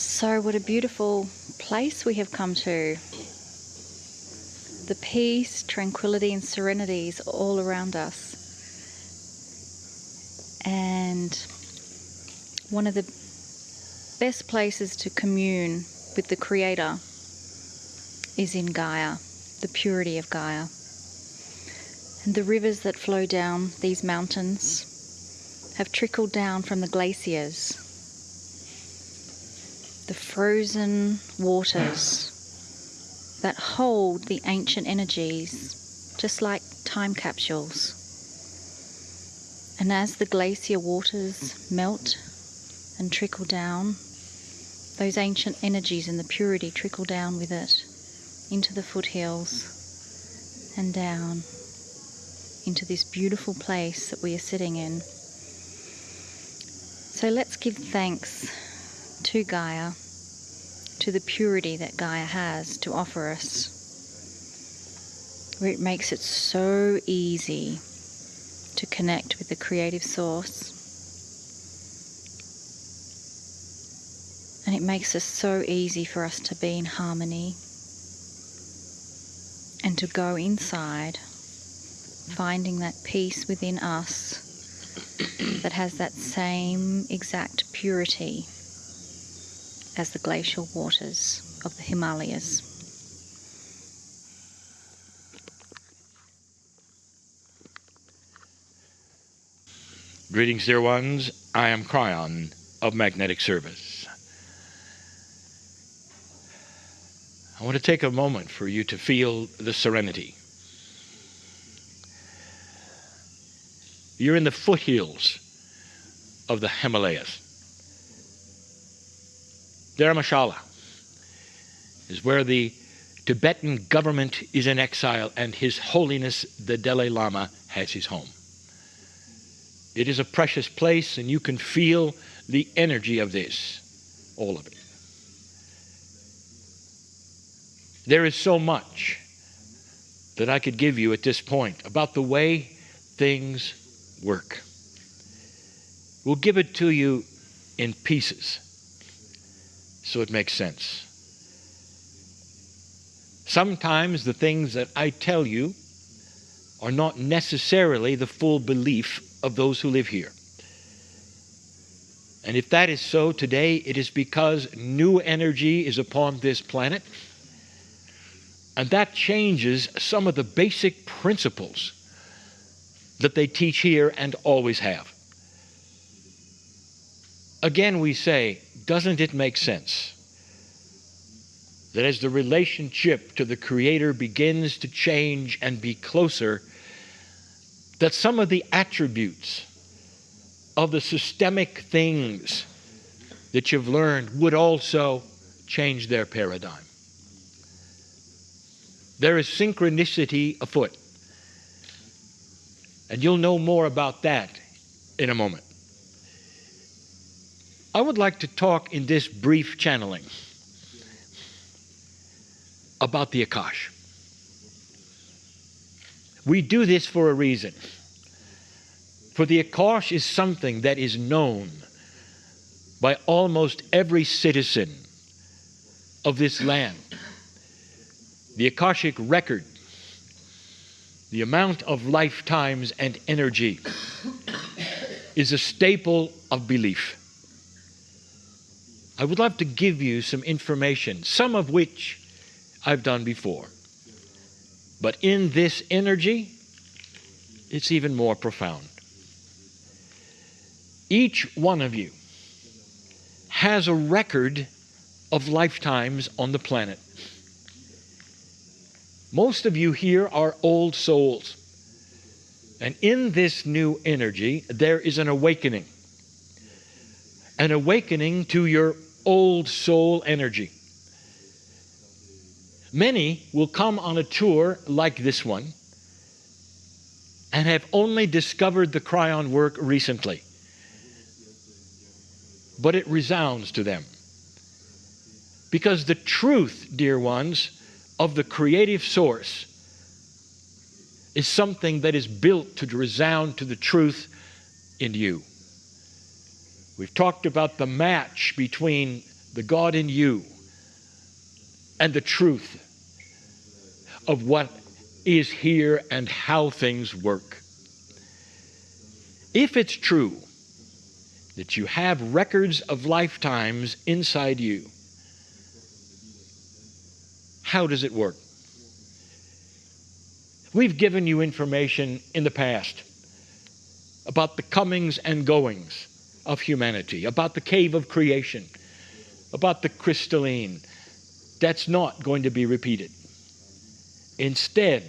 So what a beautiful place we have come to. The peace, tranquility and serenity is all around us. And one of the best places to commune with the Creator is in Gaia, the purity of Gaia. And the rivers that flow down these mountains have trickled down from the glaciers. The frozen waters that hold the ancient energies, just like time capsules. And as the glacier waters melt and trickle down, those ancient energies and the purity trickle down with it into the foothills and down into this beautiful place that we are sitting in. So let's give thanks to Gaia, to the purity that Gaia has to offer us, where it makes it so easy to connect with the creative source. And it makes it so easy for us to be in harmony and to go inside, finding that peace within us that has that same exact purity as the glacial waters of the Himalayas. Greetings, dear ones. I am Kryon of Magnetic Service. I want to take a moment for you to feel the serenity. You're in the foothills of the Himalayas. Dharamshala is where the Tibetan government is in exile and His Holiness the Dalai Lama has his home. It is a precious place, and you can feel the energy of this, all of it. There is so much that I could give you at this point about the way things work. We'll give it to you in pieces so it makes sense. Sometimes the things that I tell you are not necessarily the full belief of those who live here. And if that is so today, it is because new energy is upon this planet, and that changes some of the basic principles that they teach here and always have. Again, we say, doesn't it make sense that as the relationship to the Creator begins to change and be closer, that some of the attributes of the systemic things that you've learned would also change their paradigm? There is synchronicity afoot, and you'll know more about that in a moment. I would like to talk in this brief channeling about the Akashic. We do this for a reason. For the Akashic is something that is known by almost every citizen of this land. The Akashic record, the amount of lifetimes and energy, is a staple of belief. I would love to give you some information, some of which I've done before. But in this energy, it's even more profound. Each one of you has a record of lifetimes on the planet. Most of you here are old souls. And in this new energy, there is an awakening. An awakening to your old soul energy. Many will come on a tour like this one and have only discovered the Kryon work recently. But it resounds to them. Because the truth, dear ones, of the creative source is something that is built to resound to the truth in you. We've talked about the match between the God in you, and the truth of what is here and how things work. If it's true that you have records of lifetimes inside you, how does it work? We've given you information in the past about the comings and goings of humanity, about the cave of creation, about the crystalline. That's not going to be repeated. Instead,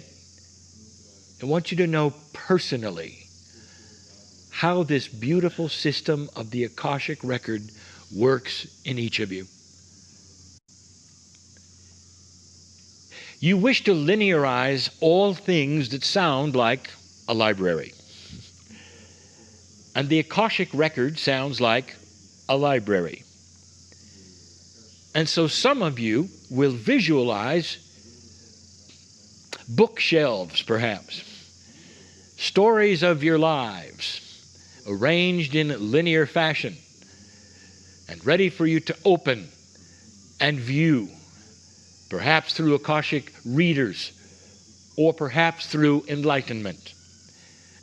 I want you to know personally how this beautiful system of the Akashic record works in each of you. You wish to linearize all things that sound like a library. And the Akashic record sounds like a library. And so some of you will visualize bookshelves, perhaps, stories of your lives, arranged in linear fashion, and ready for you to open and view, perhaps through Akashic readers, or perhaps through enlightenment.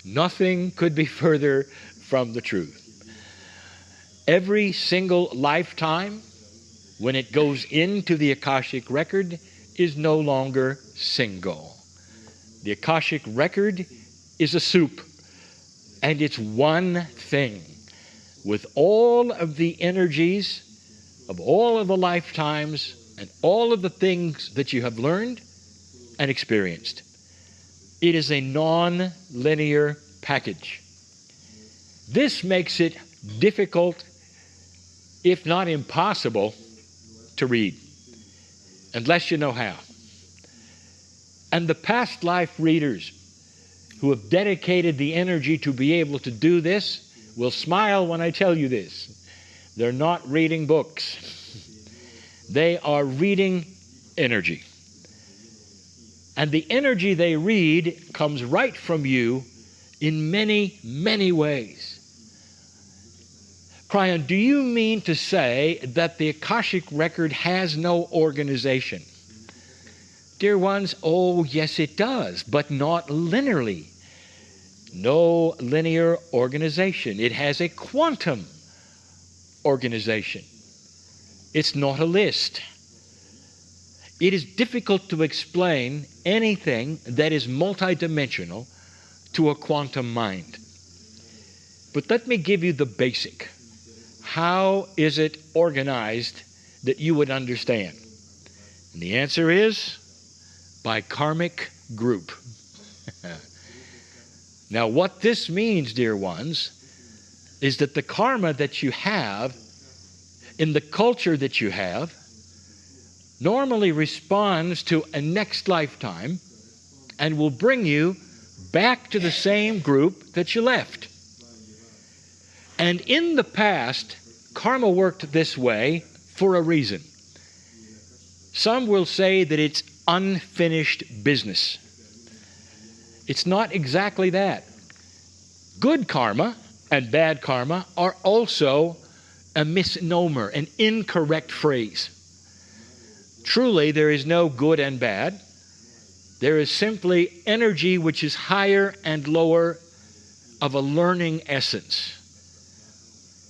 Nothing could be further from the truth. Every single lifetime, when it goes into the Akashic record, is no longer single. The Akashic record is a soup, and it's one thing, with all of the energies of all of the lifetimes and all of the things that you have learned and experienced. It is a non-linear package. This makes it difficult, if not impossible, to read, unless you know how. And the past life readers who have dedicated the energy to be able to do this will smile when I tell you this. They're not reading books. They are reading energy. And the energy they read comes right from you in many, many ways. Kryon, do you mean to say that the Akashic record has no organization? Dear ones, oh yes it does, but not linearly. No linear organization. It has a quantum organization. It's not a list. It is difficult to explain anything that is multidimensional to a quantum mind. But let me give you the basic. How is it organized that you would understand? And the answer is by karmic group. Now, what this means, dear ones, is that the karma that you have in the culture that you have normally responds to a next lifetime and will bring you back to the same group that you left. And in the past, karma worked this way for a reason. Some will say that it's unfinished business. It's not exactly that. Good karma and bad karma are also a misnomer, an incorrect phrase. Truly, there is no good and bad. There is simply energy which is higher and lower of a learning essence.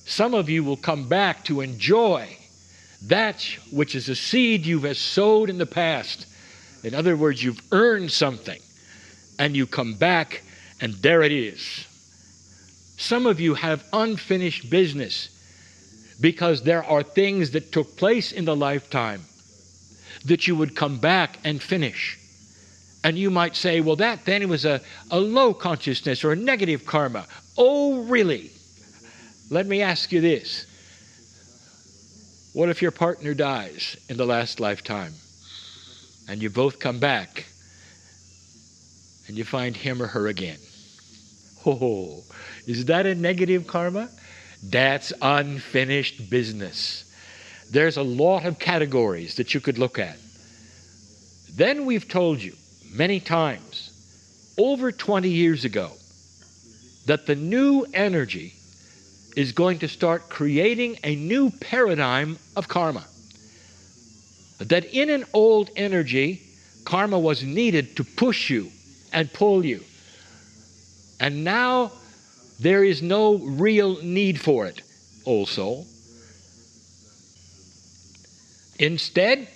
Some of you will come back to enjoy that which is a seed you have sowed in the past. In other words, you've earned something, and you come back, and there it is. Some of you have unfinished business because there are things that took place in the lifetime that you would come back and finish. And you might say, well, that then was a low consciousness or a negative karma. Oh, really? Let me ask you this. What if your partner dies in the last lifetime and you both come back and you find him or her again? Oh, is that a negative karma? That's unfinished business. There's a lot of categories that you could look at. Then we've told you many times, over 20 years ago, that the new energy is going to start creating a new paradigm of karma. That in an old energy, karma was needed to push you and pull you. And now there is no real need for it, old soul. Instead,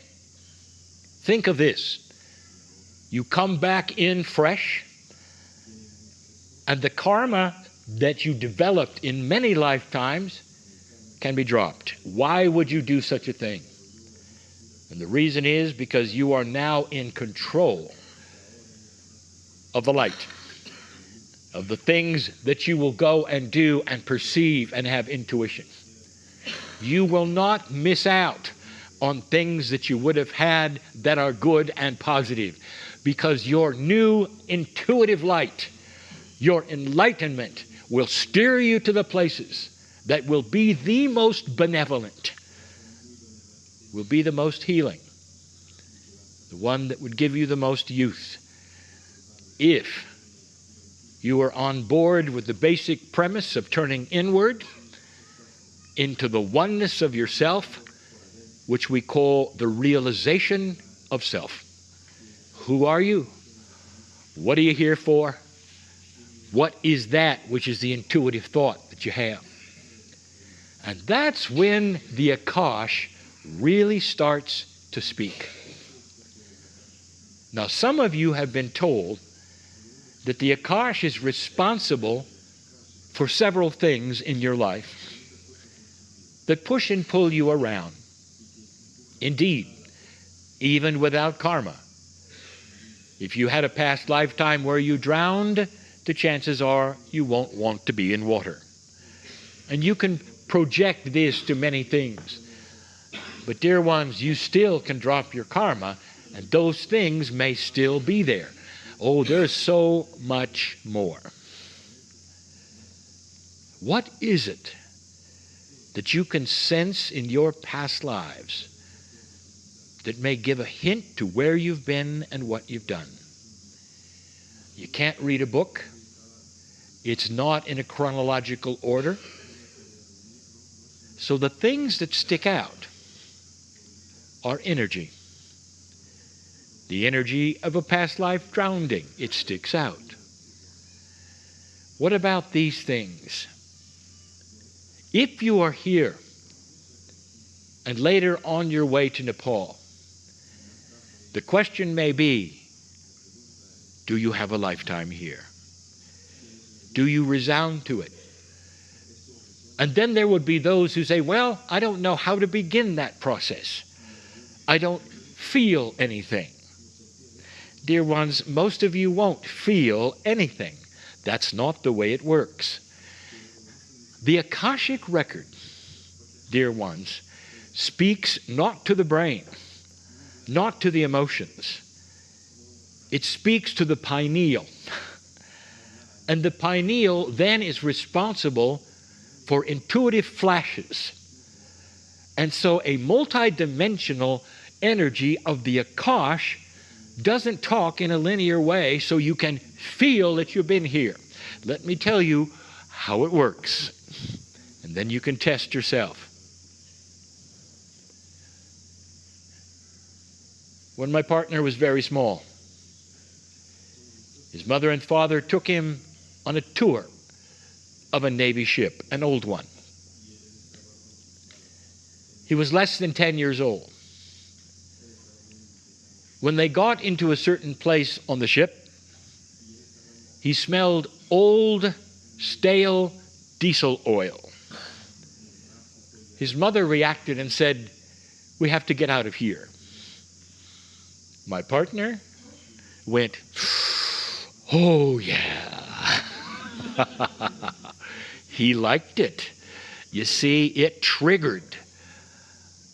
think of this. You come back in fresh, and the karma that you developed in many lifetimes can be dropped. Why would you do such a thing? And the reason is because you are now in control of the light, of the things that you will go and do and perceive and have intuition. You will not miss out on things that you would have had that are good and positive, because your new intuitive light, your enlightenment, will steer you to the places that will be the most benevolent, will be the most healing, the one that would give you the most youth. If you are on board with the basic premise of turning inward into the oneness of yourself, which we call the realization of self. Who are you? What are you here for? What is that which is the intuitive thought that you have? And that's when the Akash really starts to speak. Now, some of you have been told that the Akash is responsible for several things in your life that push and pull you around. Indeed, even without karma. If you had a past lifetime where you drowned, the chances are you won't want to be in water. And you can project this to many things. But dear ones, you still can drop your karma, and those things may still be there. Oh, there's so much more. What is it that you can sense in your past lives that may give a hint to where you've been and what you've done? You can't read a book. It's not in a chronological order. So the things that stick out are energy. The energy of a past life drowning, it sticks out. What about these things? If you are here and later on your way to Nepal, the question may be, do you have a lifetime here? Do you resound to it? And then there would be those who say, well, I don't know how to begin that process. I don't feel anything. Dear ones, most of you won't feel anything. That's not the way it works. The Akashic record, dear ones, speaks not to the brain, not to the emotions. It speaks to the pineal. And the pineal then is responsible for intuitive flashes. And so a multidimensional energy of the Akash doesn't talk in a linear way so you can feel that you've been here. Let me tell you how it works. And then you can test yourself. When my partner was very small, his mother and father took him on a tour of a Navy ship, an old one. He was less than 10 years old. When they got into a certain place on the ship, he smelled old, stale diesel oil. His mother reacted and said, "We have to get out of here." My partner went, "Oh yeah." He liked it. You see, it triggered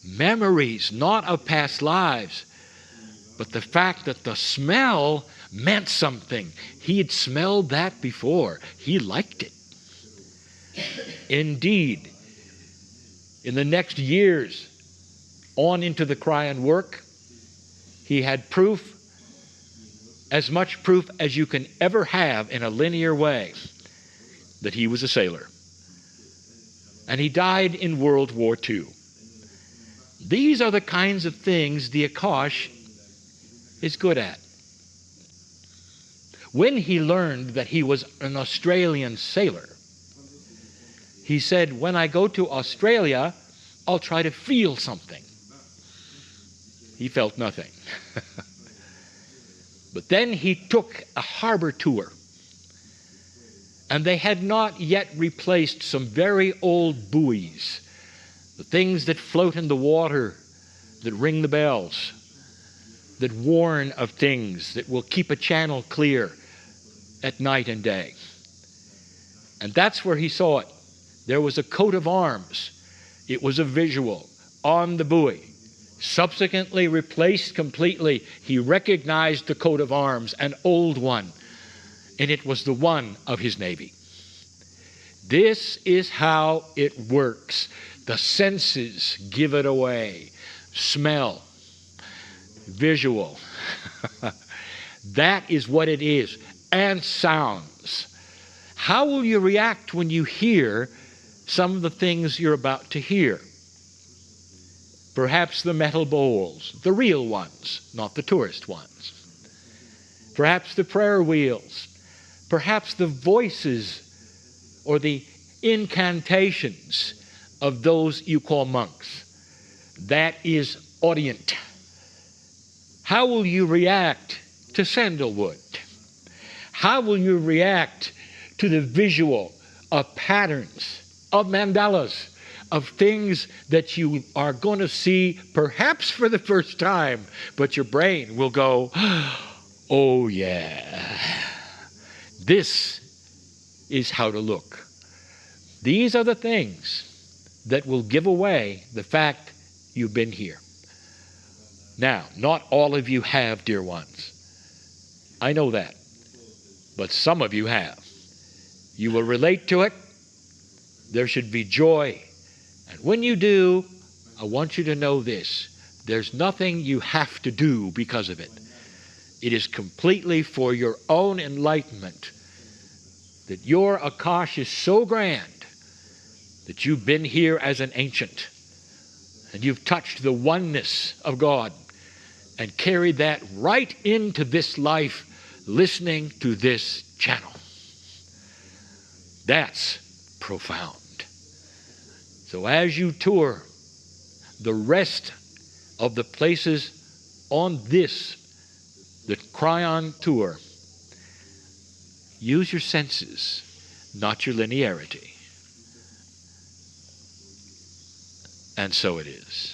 memories, not of past lives, but the fact that the smell meant something. He had smelled that before. He liked it. Indeed, in the next years, on into the Kryon work, he had proof, as much proof as you can ever have in a linear way, that he was a sailor. and he died in World War II. These are the kinds of things the Akash is good at. When he learned that he was an Australian sailor, he said, when I go to Australia, I'll try to feel something. He felt nothing. But then he took a harbor tour, and they had not yet replaced some very old buoys, the things that float in the water, that ring the bells, that warn of things, that will keep a channel clear at night and day. And that's where he saw it. There was a coat of arms. It was a visual on the buoy. Subsequently replaced completely, he recognized the coat of arms, an old one, and it was the one of his Navy. This is how it works. The senses give it away. Smell, visual. That is what it is. And sounds. How will you react when you hear some of the things you're about to hear? Perhaps the metal bowls, the real ones, not the tourist ones. Perhaps the prayer wheels. Perhaps the voices or the incantations of those you call monks. That is audient. How will you react to sandalwood? How will you react to the visual of patterns, of mandalas, of things that you are going to see perhaps for the first time, but your brain will go, oh yeah, this is how to look. These are the things that will give away the fact you've been here. Now, not all of you have, dear ones. I know that. But some of you have. You will relate to it. There should be joy. And when you do, I want you to know this. There's nothing you have to do because of it. It is completely for your own enlightenment. That your Akash is so grand that you've been here as an ancient. And you've touched the oneness of God and carried that right into this life, listening to this channel. That's profound. So as you tour the rest of the places on this, the Kryon tour, use your senses, not your linearity. And so it is.